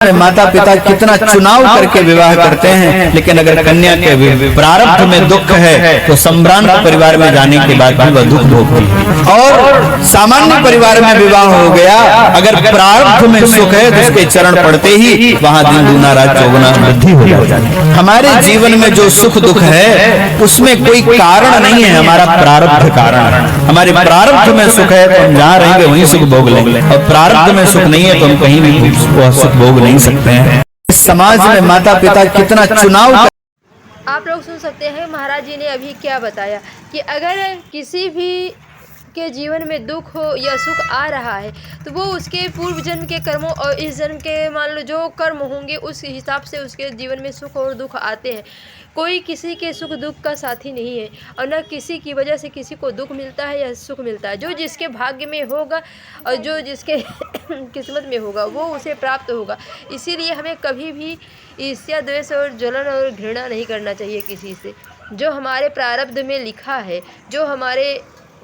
माता पिता कितना चुनाव करके विवाह करते हैं, लेकिन अगर कन्या के प्रारब्ध में दुख है तो संभ्रांत परिवार में जाने के बाद भी वह दुख भोगती है। और सामान्य परिवार में विवाह हो गया, अगर प्रारब्ध में सुख है तो उसके चरण पड़ते ही वहां दिन दूना रात चौगुना वृद्धि हो जाती है। हमारे जीवन में जो सुख दुख है उसमें कोई कारण नहीं है, हमारा प्रारब्ध कारण है। हमारे प्रारब्ध में सुख है तो हम जहाँ रहेंगे वहीं सुख भोग लेंगे, और प्रारब्ध में सुख नहीं है तो हम कहीं भी सुख भोग नहीं सकते हैं। समाज में माता पिता कितना चुनाव। आप लोग सुन सकते हैं महाराज जी ने अभी क्या बताया कि अगर किसी भी के जीवन में दुख हो या सुख आ रहा है तो वो उसके पूर्व जन्म के कर्मों और इस जन्म के मान लो जो कर्म होंगे उस हिसाब से उसके जीवन में सुख और दुख आते हैं। कोई किसी के सुख दुख का साथी नहीं है और न किसी की वजह से किसी को दुख मिलता है या सुख मिलता है। जो जिसके भाग्य में होगा और जो जिसके किस्मत में होगा वो उसे प्राप्त होगा। इसीलिए हमें कभी भी ईर्ष्या द्वेष और जलन और घृणा नहीं करना चाहिए किसी से। जो हमारे प्रारब्ध में लिखा है, जो हमारे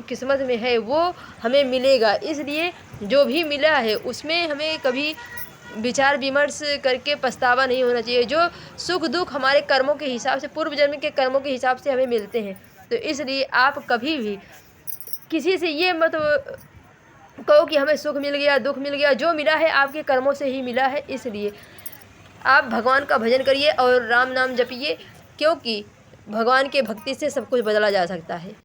किस्मत में है वो हमें मिलेगा। इसलिए जो भी मिला है उसमें हमें कभी विचार विमर्श करके पछतावा नहीं होना चाहिए। जो सुख दुख हमारे कर्मों के हिसाब से, पूर्व जन्म के कर्मों के हिसाब से हमें मिलते हैं। तो इसलिए आप कभी भी किसी से ये मत कहो कि हमें सुख मिल गया दुख मिल गया। जो मिला है आपके कर्मों से ही मिला है। इसलिए आप भगवान का भजन करिए और राम नाम जपिए, क्योंकि भगवान के भक्ति से सब कुछ बदला जा सकता है।